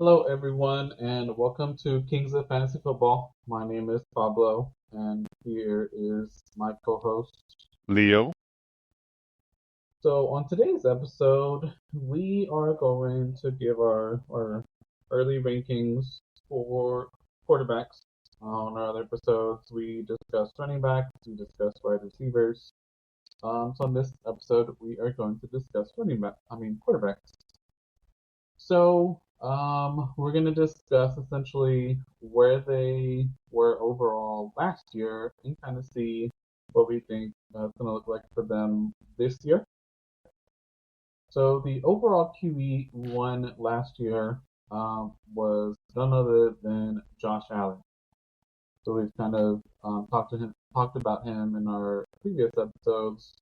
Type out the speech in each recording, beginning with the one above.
Hello, everyone, and welcome to Kings of Fantasy Football. My name is Pablo, and here is my co-host. Leo. So, on today's episode, we are going to give our early rankings for quarterbacks. On our other episodes, we discussed running backs, we discussed wide receivers. So, on this episode, we are going to discuss quarterbacks. So, we're going to discuss essentially where they were overall last year and kind of see what we think it's going to look like for them this year. So, the overall QB1 last year was none other than Josh Allen. So, we've kind of talked about him in our previous episodes.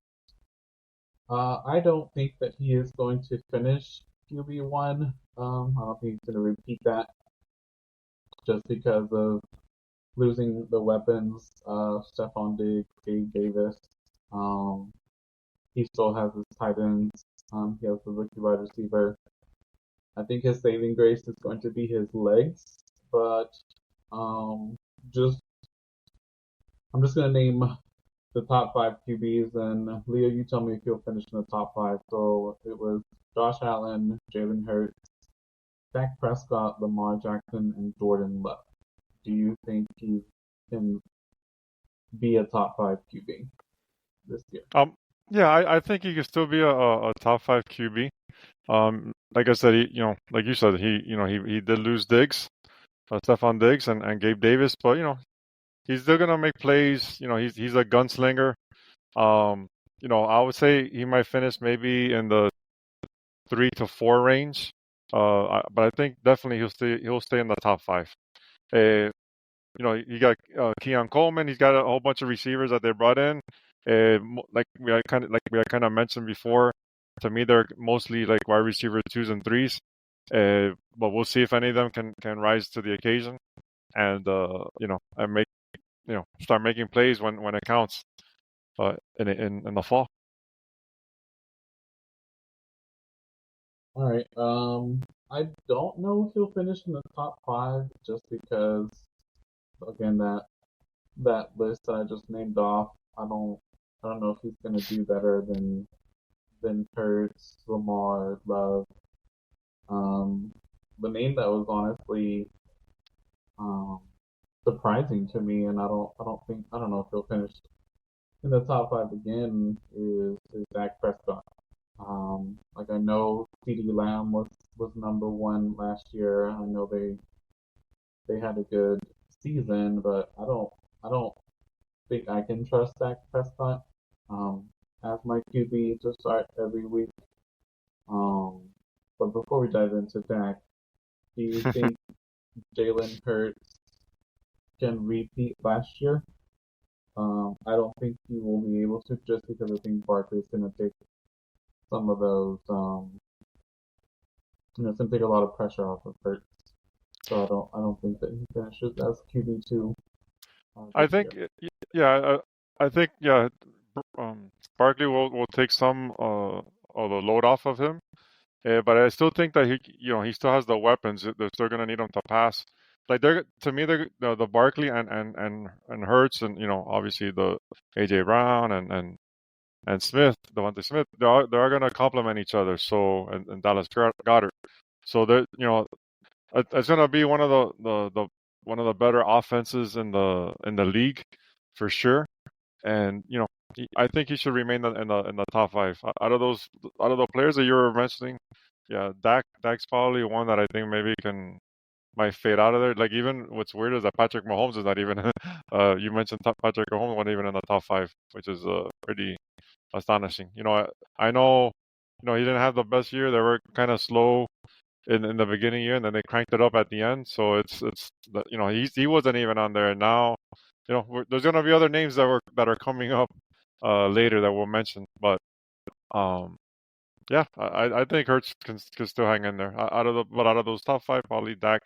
I don't think that he is going to finish QB1. I don't think he's going to repeat that just because of losing the weapons of Stephon Diggs, Gabe Davis. Um, he still has his tight ends. He has the rookie wide receiver. I think his saving grace is going to be his legs, but um, just I'm just gonna name the top five QBs, and Leo, you tell me if he'll finish in the top five. So it was Josh Allen, Jalen Hurts, Dak Prescott, Lamar Jackson, and Jordan Love. Do you think he can be a top five QB this year? Um, yeah, I think he could still be a top five QB. Like I said, like you said, he did lose Diggs, Stephon Diggs and Gabe Davis, but he's still gonna make plays. He's a gunslinger. Um, I would say he might finish maybe in the 3 to 4 range. But I think definitely he'll stay in the top five. Uh, you got Keon Coleman. He's got a whole bunch of receivers that they brought in. Like we kind of mentioned before, to me they're mostly like wide receiver twos and threes. But we'll see if any of them can rise to the occasion and make start making plays when it counts. In the fall. All right. I don't know if he'll finish in the top five just because, again, that list that I just named off, I don't know if he's gonna do better than Hurts, Lamar, Love. Um, the name that was honestly um surprising to me, and I don't know if he'll finish in the top five again is Dak Prescott. Like I know CeeDee Lamb was number one last year. I know they had a good season, but I don't think I can trust Dak Prescott um, as my QB to start every week. Um, but before we dive into Dak, do you think Jalen Hurts can repeat last year? I don't think he will be able to just because I think Barkley's going to take some of those. It's going to take a lot of pressure off of Hurts. So I don't think that he finishes as QB2 I this year. think, yeah, I think, yeah, Barkley will take some of the load off of him. But I still think that he still has the weapons. They're still gonna need him to pass. Like to me, the Barkley and Hurts and obviously the AJ Brown and Smith, Devontae Smith, they are gonna complement each other. So and Dallas Goddard. So it's gonna be one of the better offenses in the league for sure. And I think he should remain in the top five. Out of the players that you were mentioning, yeah, Dak's probably one that I think maybe might fade out of there. Like even what's weird is that Patrick Mahomes is not even. You mentioned Patrick Mahomes wasn't even in the top five, which is pretty astonishing. I know, he didn't have the best year. They were kind of slow in the beginning year, and then they cranked it up at the end. So he wasn't even on there. And now, there's gonna be other names that are coming up later that we'll mention. But um, yeah, I think Hurts can still hang in there. Out of those top five, probably Dak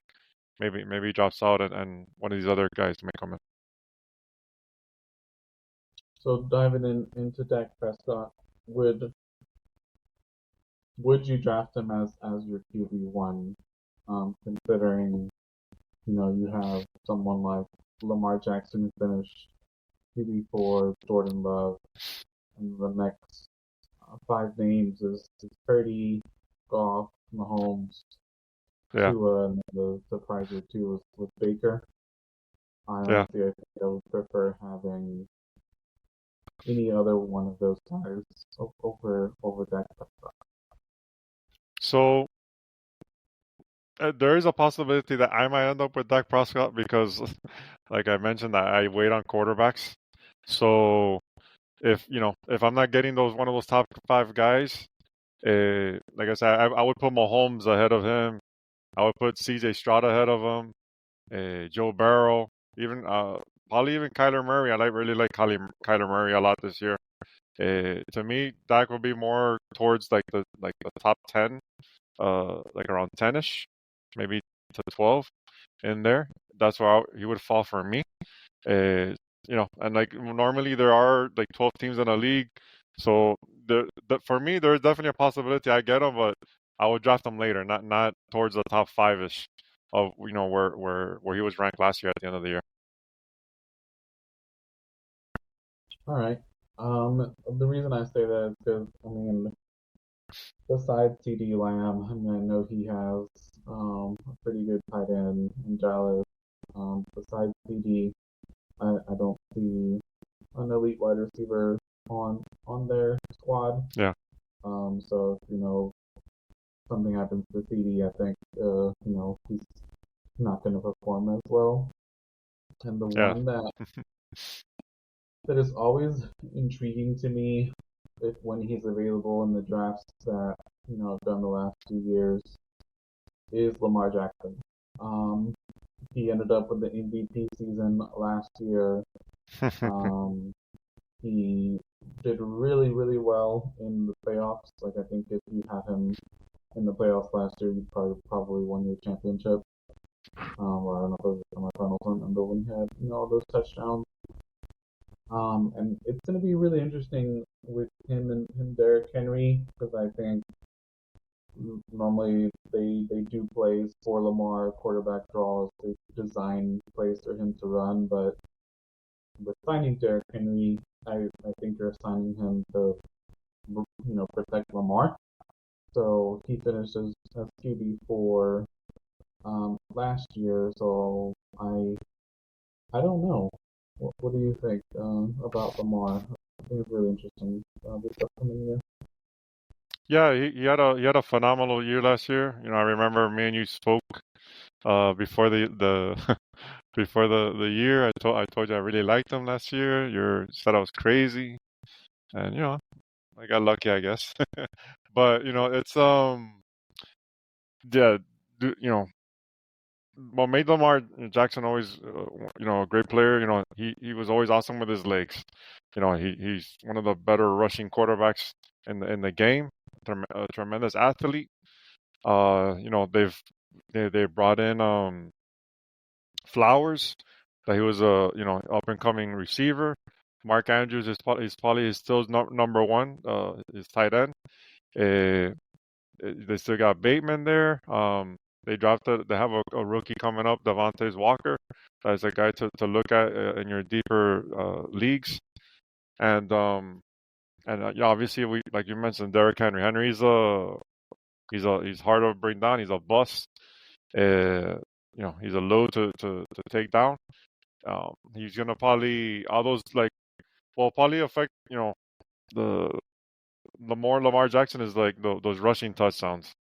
maybe drops out, and one of these other guys may come in. So diving into Dak Prescott, would would you draft him as your QB1? considering you have someone like Lamar Jackson who finished QB4, Jordan Love, and the next five names is Purdy, Goff, Mahomes, Yeah, Tua, and the surpriser too was with Baker. yeah. I think I would prefer having any other one of those guys over Dak Prescott. So there is a possibility that I might end up with Dak Prescott because, like I mentioned, I wait on quarterbacks. So if I'm not getting one of those top five guys, like I said, I would put Mahomes ahead of him. I would put C.J. Stroud ahead of him. Joe Burrow, even probably even Kyler Murray. I really like Kyler Murray a lot this year. To me, Dak would be more towards like the top 10, like around 10ish, maybe to 12 in there. That's where he would fall for me. And like normally there are like 12 teams in a league, so for me there's definitely a possibility I get him, but I would draft him later, not towards the top five ish of where he was ranked last year at the end of the year. All right. The reason I say that is because besides CD Lamb, I know he has a pretty good tight end in Dallas. Besides CD, I don't see an elite wide receiver on their squad. Yeah, So if something happens to CD, I think he's not going to perform as well. And the yeah, one that is always intriguing to me, if when he's available in the drafts that I've done the last 2 years, is Lamar Jackson. Um, he ended up with the MVP season last year. Um, he did really, really well in the playoffs. Like I think if you had him in the playoffs last year, you probably won your championship. Or I don't know if it was the semifinals. I don't remember when he had all those touchdowns. And it's going to be really interesting with him and Derrick Henry because I think normally they do plays for Lamar, quarterback draws, they design plays for him to run, but with signing Derrick Henry, I think they're signing him to protect Lamar. So he finished as QB4 last year. So I don't know. What do you think about Lamar? I think it's really interesting this upcoming year. yeah. He had a phenomenal year last year. I remember me and you spoke before the before the year. I told you I really liked him last year. You said I was crazy, and I got lucky, I guess. But it's yeah, what made Lamar Jackson always a great player. He was always awesome with his legs. He's one of the better rushing quarterbacks in the game. A tremendous athlete. They brought in Flowers, that he was a up and coming receiver. Mark Andrews is probably still number one, his tight end. Uh, they still got Bateman there. They have a rookie coming up, Devontae Walker. That's a guy to look at in your deeper leagues. And yeah, obviously we like you mentioned Derrick Henry. He's hard to bring down. He's a bust. He's a load to take down. He's gonna probably all those like will probably affect the more Lamar Jackson is like those rushing touchdowns,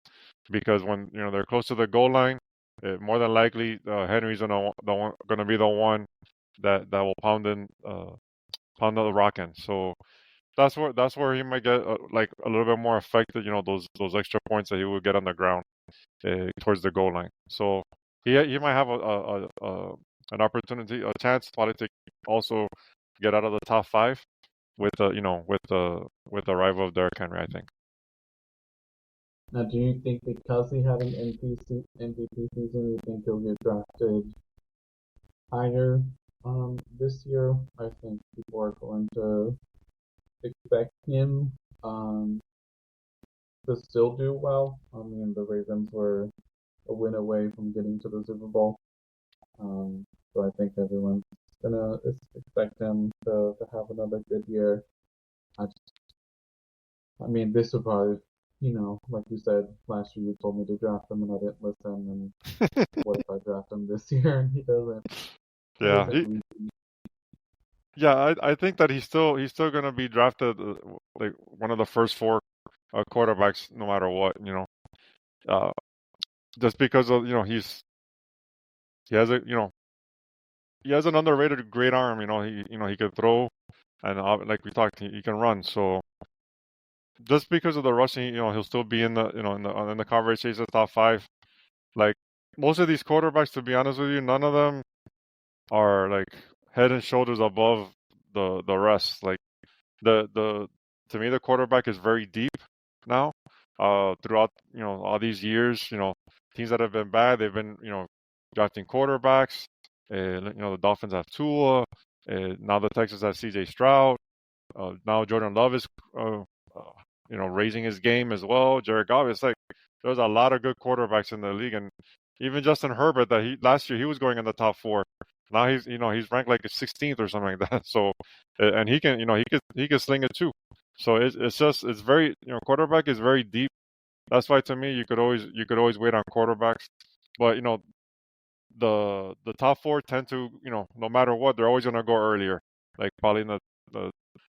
because when they're close to the goal line, more than likely Henry's gonna be the one that will pound the rock in. So that's where he might get like a little bit more affected. Those extra points that he would get on the ground towards the goal line. So he might have an opportunity, a chance probably to also get out of the top five with the arrival of Derrick Henry, I think. Now, do you think because he had an MVP season, you think he'll get drafted higher this year? I think people are going to expect him to still do well. The Ravens were a win away from getting to the Super Bowl. So I think everyone's gonna expect him to have another good year. I mean, this would probably, like you said last year, you told me to draft him and I didn't listen. And what if I draft him this year and he doesn't? He Yeah, doesn't repeat. yeah. I think that he's still gonna be drafted like one of the first four quarterbacks, no matter what. Uh, just because of he has he has an underrated great arm. He could throw, and like we talked, he can run. So just because of the rushing, he'll still be in the in the conversation top five. Like most of these quarterbacks, to be honest with you, none of them are like head and shoulders above the rest. Like the to me, the quarterback is very deep now. Throughout all these years, teams that have been bad, they've been drafting quarterbacks. The Dolphins have Tua. Now the Texans have C.J. Stroud. Now Jordan Love is raising his game as well. Jared Goff. It's like there's a lot of good quarterbacks in the league, and even Justin Herbert that he last year he was going in the top four. Now he's ranked like 16th or something like that. So and he can he can sling it too. So it's very quarterback is very deep. That's why to me you could always wait on quarterbacks, but the top four tend to no matter what they're always gonna go earlier, like probably the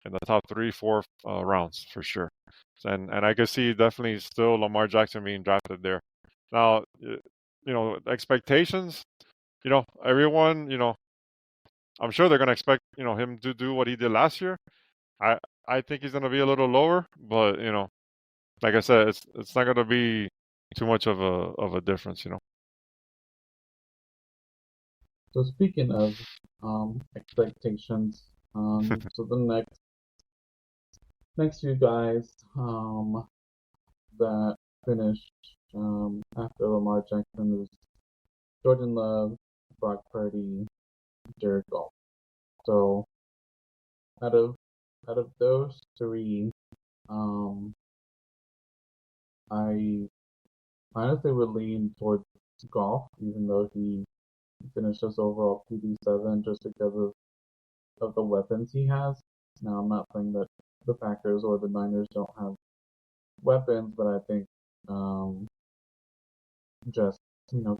in the top three, four rounds for sure. And I could see definitely still Lamar Jackson being drafted there. Now, expectations. Everyone. I'm sure they're gonna expect him to do what he did last year. I I think he's gonna be a little lower, but like I said, it's not gonna be too much of a difference. So speaking of expectations, so the next few guys that finished after Lamar Jackson was Jordan Love, Brock Purdy, Jared Goff. So out of those three, um, I honestly would lean towards Goff, even though he finished as overall QB7 just because of the weapons he has. Now I'm not saying that the Packers or the Niners don't have weapons, but I think just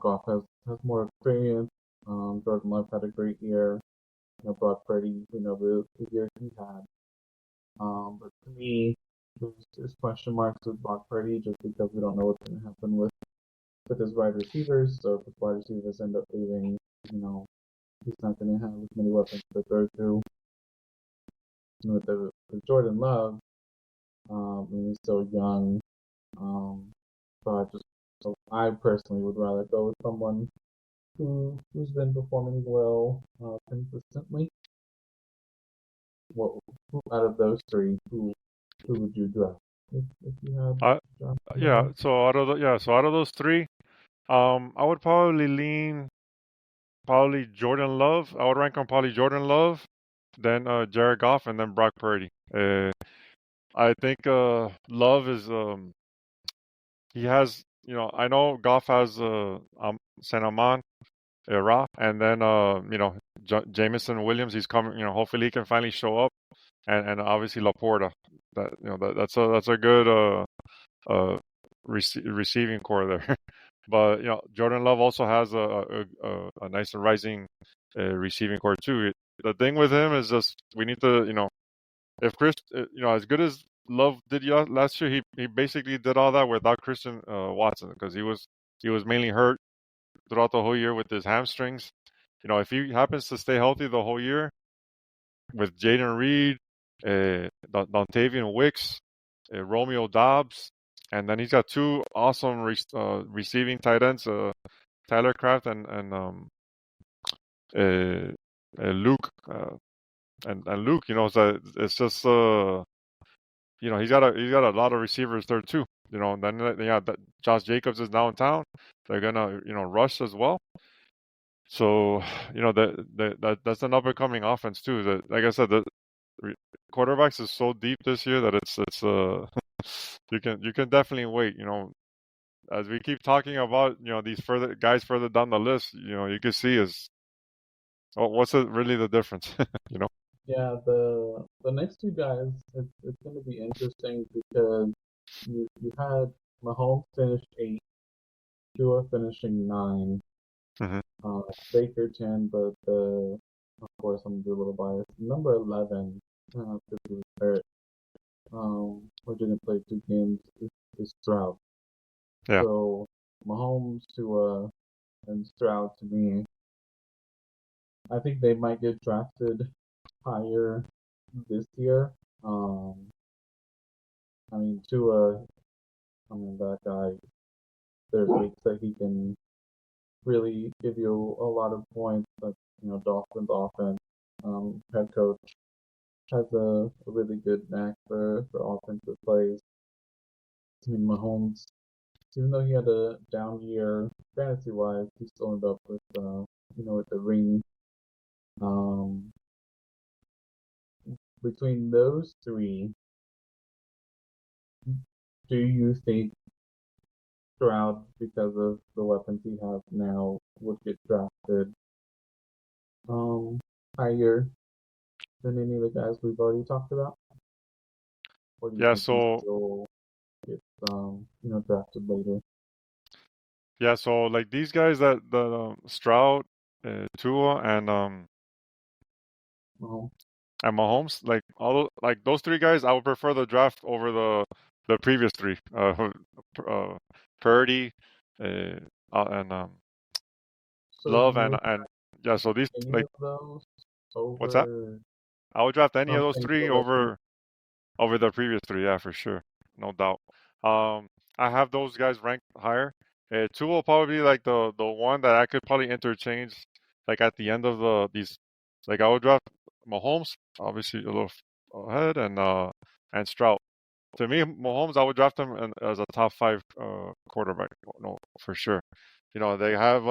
Goff has more experience. Jordan Love had a great year. Brock Purdy, the year he had. But to me, there's question marks with Brock Purdy just because we don't know what's going to happen with his wide receivers. So if his wide receivers end up leaving, he's not going to have as many weapons to throw to. With Jordan Love, he's so young. So I personally would rather go with someone who's been performing well consistently. What out of those three, who would you draft if you had I draft yeah. someone? So out of those three, I would probably lean probably Jordan Love. I would rank on probably Jordan Love, then Jared Goff, and then Brock Purdy. I think Love is he has I know Goff has Saint Amon, Ra, and then Jameson Williams. He's coming. Hopefully he can finally show up, and obviously Laporta. That's a good receiving core there. But Jordan Love also has a nice rising receiving core too. The thing with him is just we need to if Chris as good as Love did last year, he basically did all that without Christian Watson because he was mainly hurt throughout the whole year with his hamstrings. If he happens to stay healthy the whole year with Jaden Reed, Dontavian Wicks, Romeo Dobbs, and then he's got two awesome receiving tight ends, Tyler Kraft and Luke. And Luke, so it's just he's got a lot of receivers there too. And then Josh Jacobs is now in town. They're gonna rush as well. So that's an up and coming offense too. That like I said, the quarterbacks is so deep this year that it's you can definitely wait. as we keep talking about, these further guys further down the list, you can see is what's really the difference, you know? Yeah, the next two guys, it's going to be interesting because you had Mahomes finish eight, Tua finishing nine, Hmm. uh, Baker 10, but of course I'm gonna be a little biased. Number 11, because he was hurt, or didn't play two games, is Stroud. Yeah. So Mahomes, Tua, and Stroud to me, I think they might get drafted higher this year. Um, I mean Tua, I mean that guy. There's weeks that he can really give you a lot of points. But Dolphins offense, head coach has a really good knack for offensive plays. I mean, Mahomes, even though he had a down year fantasy wise, he still ended up with with the ring. Um, between those three, do you think Stroud, because of the weapons he has now, would get drafted um higher than any of the guys we've already talked about? Or do you Yeah. think he So still gets drafted later? yeah. So like these guys that the Stroud, Tua, Well, and Mahomes, like like those three guys, I would prefer the draft over the previous three. Purdy, uh, and so Love, you would and yeah. So these any like of those what's that? over I would draft any of those something three over three? over the previous three. Yeah, for sure, no doubt. Um, I have those guys ranked higher. Two will probably be like the one that I could probably interchange, like at the end of these. Like I would draft Mahomes, obviously a little ahead, and Stroud. To me, Mahomes, I would draft him as a top five quarterback. No, for sure. They have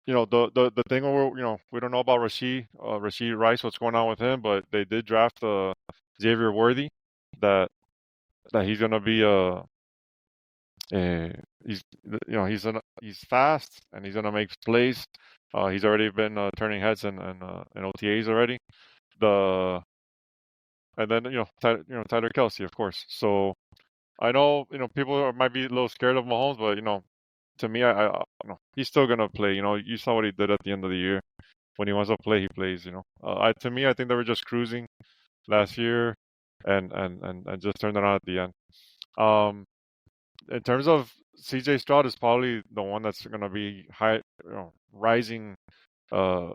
the thing where we don't know about Rashid Rice, what's going on with him, but they did draft Xavier Worthy, that he's gonna be uh he's he's fast and he's gonna make plays. He's already been turning heads in OTAs already. The And then Tyler Kelsey, of course. So I know people might be a little scared of Mahomes, but to me, he's still gonna play. You saw what he did at the end of the year. When he wants to play, he plays. To me, I think they were just cruising last year, and just turned it on at the end. Um, in terms of CJ Stroud, is probably the one that's gonna be high, rising, uh,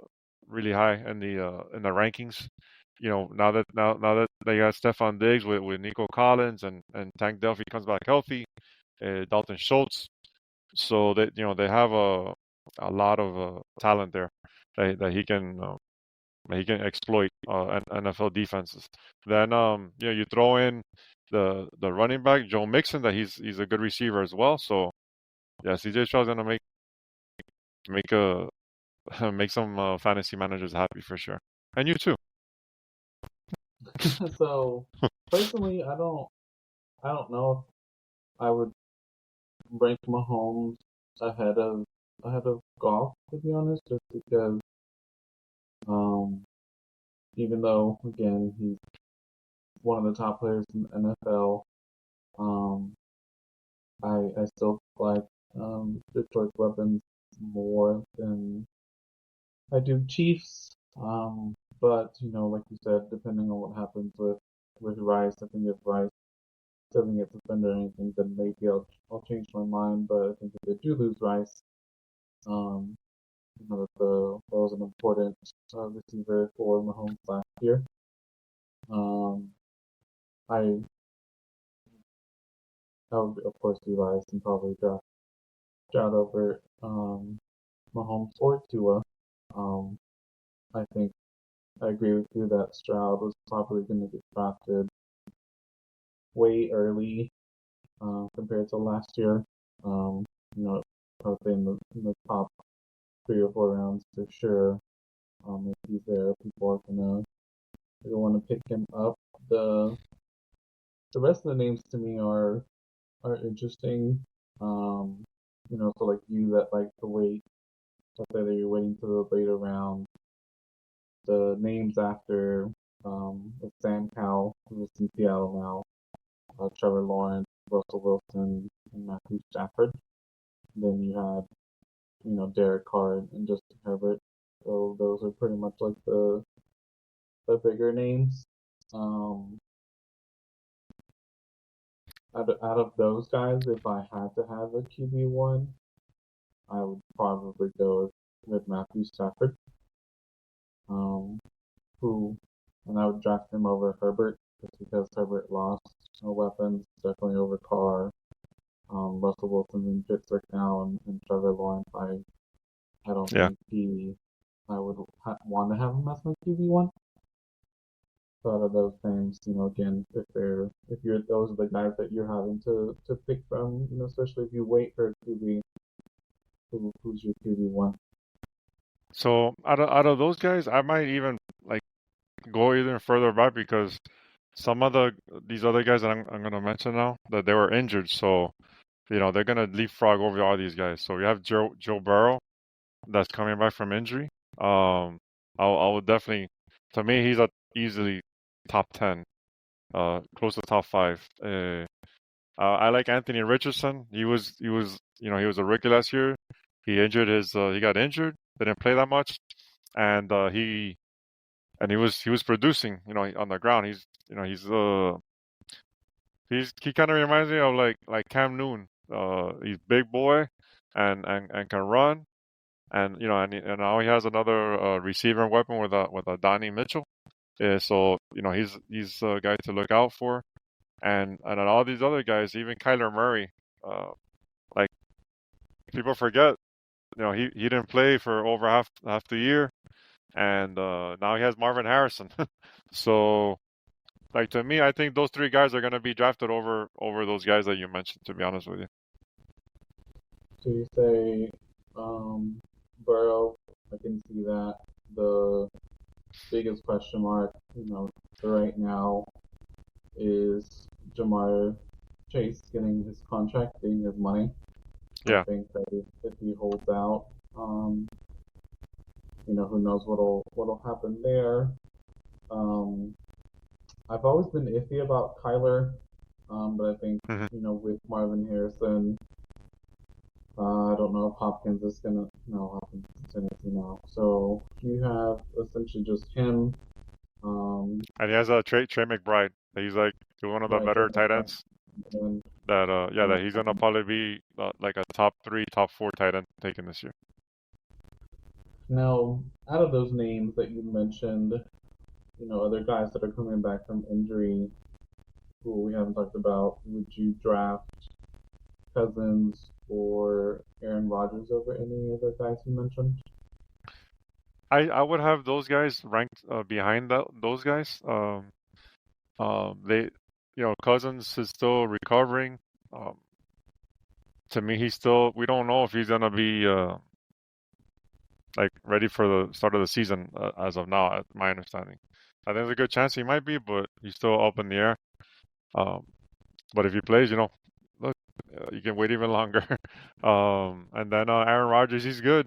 really high in the rankings. Now that they got Stephon Diggs with Nico Collins and Tank Delphi comes back healthy, Dalton Schultz, so that they have a lot of talent there that he can exploit NFL defenses. Then you throw in the running back Joe Mixon, that he's a good receiver as well. So yeah, CJ Stroud's gonna make a make some fantasy managers happy for sure, and you too. So personally, I don't know if I would rank Mahomes ahead of Golf, to be honest, just because um even though again he's one of the top players in the NFL, um I still like Detroit weapons more than I do Chiefs. But like you said, depending on what happens with Rice, I think if Rice doesn't get suspended or anything, then maybe I'll change my mind. But I think if they do lose Rice, um, that was an important receiver for Mahomes last year. Um, I would of course do Rice and probably draft over Mahomes or Tua. Um, I think I agree with you that Stroud was probably going to get drafted way early compared to last year. Um, I would say in the top 3 or 4 rounds for sure. If he's there, people are gonna want to pick him up. The rest of the names to me are are interesting. Um, so like you that like to wait, let's say that you're waiting to the later round. The names after Sam Cowell, who's in Seattle now, Trevor Lawrence, Russell Wilson, and Matthew Stafford. Then you had, Derek Carr and Justin Herbert. So those are pretty much like the bigger names. Um, out of those guys, if I had to have a QB1, I would probably go with Matthew Stafford, um, who, and I would draft him over Herbert just because Herbert lost no weapons, definitely over Carr. Russell Wilson's in Pittsburgh now, and Trevor Lawrence, I don't Yeah. think I would want to have him as my QB1. So out of those names, again, if you're those are the guys that you're having to pick from, especially if you wait for a QB, who's your QB1? So out of those guys, I might even like go even further back because some of these other guys that I'm gonna mention now that they were injured, so they're gonna leapfrog over all these guys. So we have Joe Burrow that's coming back from injury. I would definitely, to me, he's easily top 10, close to top 5. I like Anthony Richardson. He was a rookie last year. He got injured, didn't play that much, and he was producing, on the ground. He kind of reminds me of like Cam Newton. He's big boy, and can run, and now he has another receiver weapon with a Donnie Mitchell. So he's a guy to look out for, and all these other guys, even Kyler Murray. Like people forget, he didn't play for over half the year, and now he has Marvin Harrison. So like to me, I think those three guys are gonna be drafted over those guys that you mentioned. To be honest with you. So you say Burrow, I can see that. The biggest question mark, right now is Jamar Chase getting his contract, getting his money. I Yeah. think that if he holds out, who knows what'll happen there. Um, I've always been iffy about Kyler, but I think Hmm. with Marvin Harrison, I don't know if Hopkins is gonna. No, Hopkins is Tennessee now. So you have essentially just him. And he has a Trey McBride. He's like one of the Right, better tight ends. and, That he's gonna probably be like a top 3, top 4 tight end taken this year. now, out of those names that you mentioned, other guys that are coming back from injury who we haven't talked about, would you draft Cousins or Aaron Rodgers over any of the guys you mentioned? I would have those guys ranked behind those guys. They, Cousins is still recovering. Um, to me, we don't know if he's gonna be like ready for the start of the season as of now, at my understanding. I think there's a good chance he might be, but he's still up in the air. Um, but if he plays, look, you can wait even longer. And then Aaron Rodgers, he's good,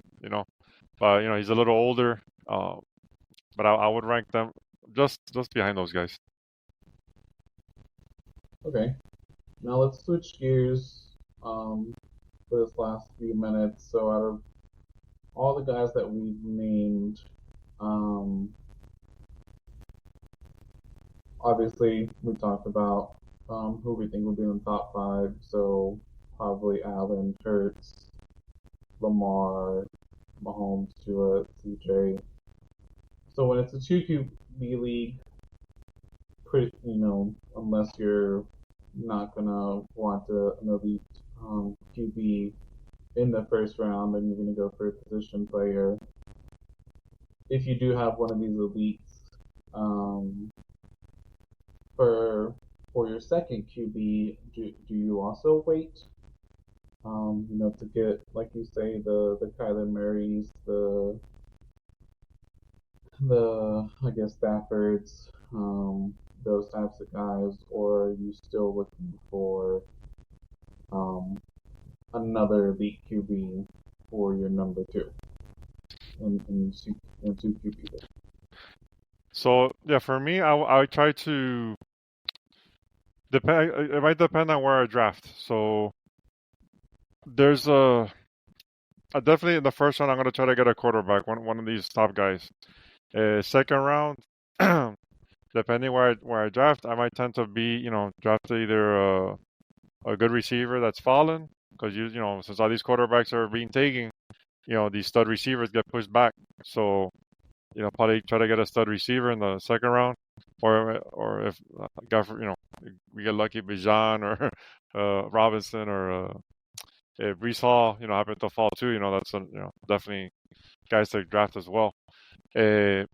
but he's a little older. But I would rank them just behind those guys. Okay, now let's switch gears for this last few minutes. So out of all the guys that we've named, um, obviously we talked about who we think will be in the top five. So probably Allen, Hurts, Lamar, Mahomes, Tua, CJ. So when it's a two QB league, unless you're not gonna want an elite QB in the first round, and you're gonna go for a position player. If you do have one of these elites, um, for your second QB, do you also wait? To get, like you say, the Kyler Murrays, the I guess Staffords, those types of guys, or are you still looking for um, another elite QB for your number two in two QB. So yeah, for me, I try to depend. It might depend on where I draft. So there's definitely in the first round, I'm gonna try to get a quarterback, one of these top guys. Second round, depending where I draft, I might tend to be draft either a good receiver that's fallen because since all these quarterbacks are being taken, these stud receivers get pushed back. So probably try to get a stud receiver in the second round, or if we get lucky, Bijan or Robinson or if Brees Hall, happen to fall too, that's definitely guys to draft as well. Uh,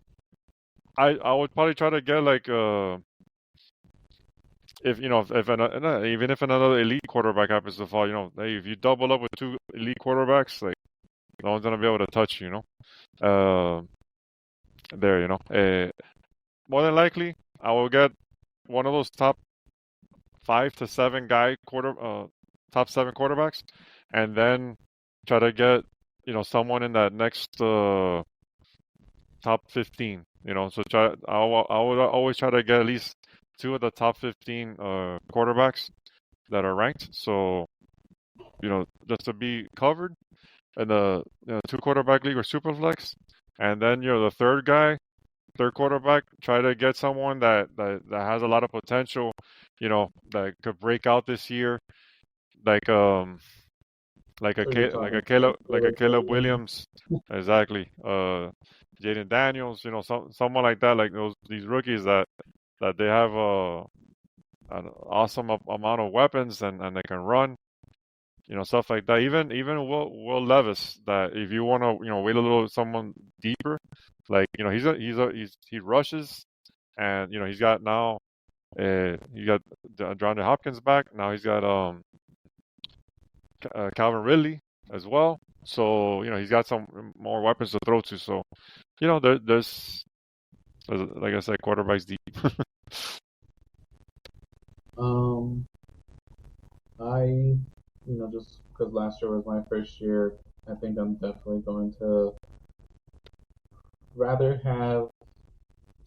I would probably try to get like if even if another elite quarterback happens to fall, hey, if you double up with two elite quarterbacks, like no one's gonna be able to touch you, uh, there, more than likely I will get one of those top 5 to 7 top 7 quarterbacks, and then try to get someone in that next top 15. So I would always try to get at least 2 of the top 15 quarterbacks that are ranked. So just to be covered in the 2 quarterback league or superflex, and then the third quarterback, try to get someone that has a lot of potential, that could break out this year, like like a So you're like talking a Caleb Williams. Williams, exactly. Jaden Daniels, someone like that, like these rookies that they have an awesome amount of weapons and they can run, stuff like that. Even Will Levis, that if you want to wait a little someone deeper, like he rushes, and he's got now he got DeAndre Hopkins back. Now he's got Calvin Ridley as well. So he's got some more weapons to throw to. So there's like I said, quarterbacks deep. Um, I, just because last year was my first year, I think I'm definitely going to rather have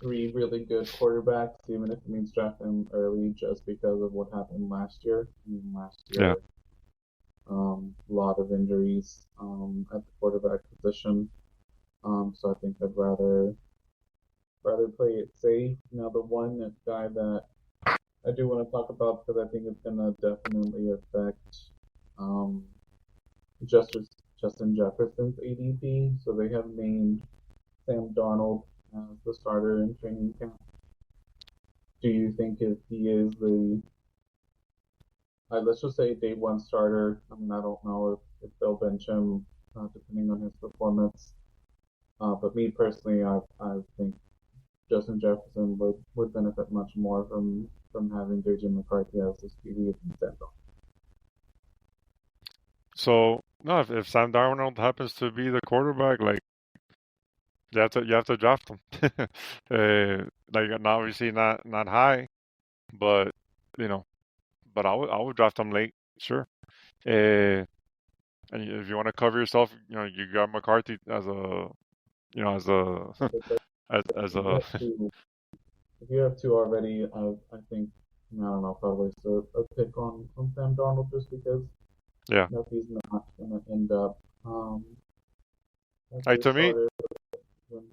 3 really good quarterbacks, even if it means drafting them early, just because of what happened last year. Last Yeah. year, a lot of injuries at the quarterback position. So I think I'd rather play it safe. Now, the one guy that I do want to talk about because I think it's gonna definitely affect um, Justin Justin Jefferson's ADP. So they have named Sam Darnold as the starter in training camp. Do you think if he is the let's just say day one starter? I mean, I don't know if they'll bench him depending on his performance. But me personally, I think Justin Jefferson would benefit much more from having JJ McCarthy as his QB than Sam Darnold. So no, if Sam Darnold happens to be the quarterback, like you have to draft him. Like obviously not high, but you know, but I would draft him late, sure. Uh, and if you want to cover yourself, you got McCarthy as a as a But as if you a have two, if you have two already, I think I don't know if I'll waste a pick on Sam Darnold just because yeah. he's not going to end up as Like their to me, starter.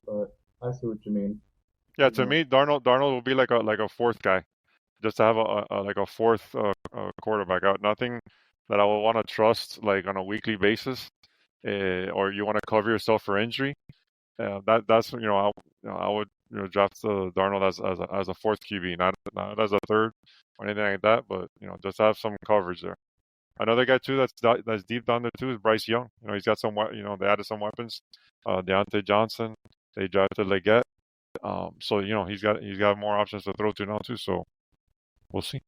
But I see what you mean. yeah, to me, Darnold will be like a fourth guy, just to have like a fourth quarterback out. Nothing that I would want to trust like on a weekly basis, or you want to cover yourself for injury. That's I would draft Darnold as a fourth QB, not as a third or anything like that, but just have some coverage there. Another guy too that's deep down there too is Bryce Young. He's got some they added some weapons. Deontay Johnson, they drafted Leggett. So he's got more options to throw to now too. So we'll see.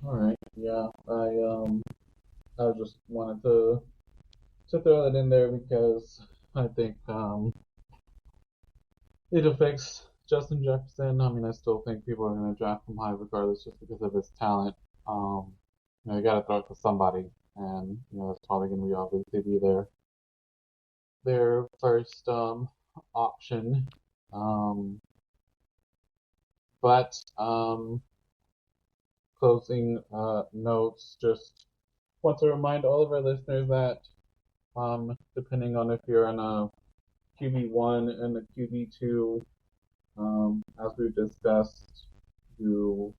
All right, yeah, I just wanted to throw that in there because I think it affects Justin Jefferson. I mean, I still think people are going to draft him high regardless, just because of his talent. You got to throw it to somebody, and it's probably going to be obviously be their first option. Um, but closing notes, just want to remind all of our listeners that depending on if you're in a QB1 and a QB2, as we've discussed, you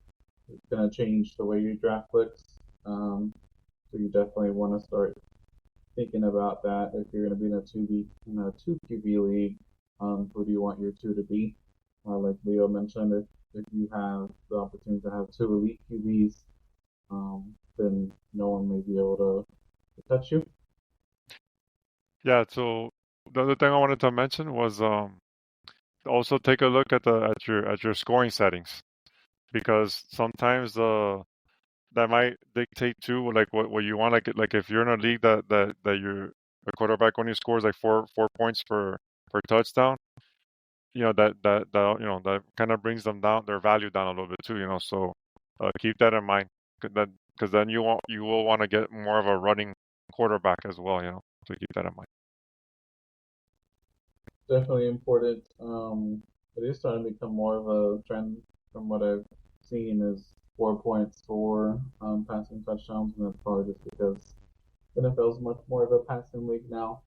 it's going to change the way you draft clicks. So you definitely want to start thinking about that if you're going to be in a two QB league. Who do you want your two to be? Like Leo mentioned, if you have the opportunity to have two elite QBs, then no one may be able to touch you. Yeah. So the other thing I wanted to mention was also take a look at your scoring settings, because sometimes that might dictate too, like what you want. Like if you're in a league that you're a quarterback only scores like four points per touchdown, that kind of brings them down, their value down a little bit too. So keep that in mind. Because then you will want to get more of a running quarterback as well. So keep that in mind. Definitely important. It is starting to become more of a trend from what I've seen is 4 points for passing touchdowns, and that's probably just because the NFL is much more of a passing league now.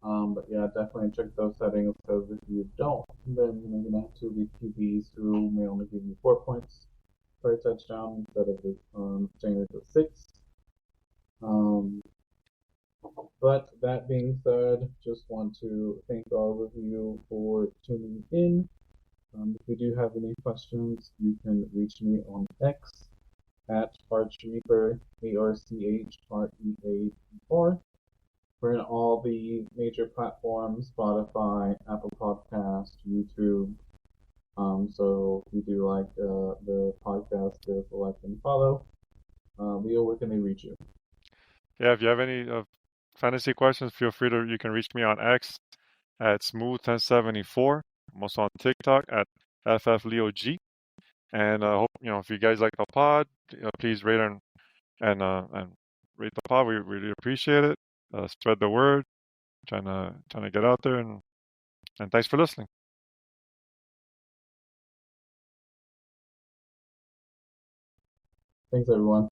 But yeah, definitely check those settings because if you don't, then you're gonna have two of these QBs who may only give you 4 points per touchdown instead of the standard of six. Um, but that being said, just want to thank all of you for tuning in. If you do have any questions, you can reach me on X at Archreaper, ARCHREAPR. We're in all the major platforms: Spotify, Apple Podcast, YouTube. So if you do like the podcast, give us a like and follow. Leo, where can they reach you? Yeah, if you have any fantasy questions, feel free to you can reach me on X at smooth1074. I'm also on TikTok at ffleog. And hope if you guys like the pod, please rate and rate the pod. We really appreciate it. Spread the word. Trying to get out there, and thanks for listening. Thanks, everyone.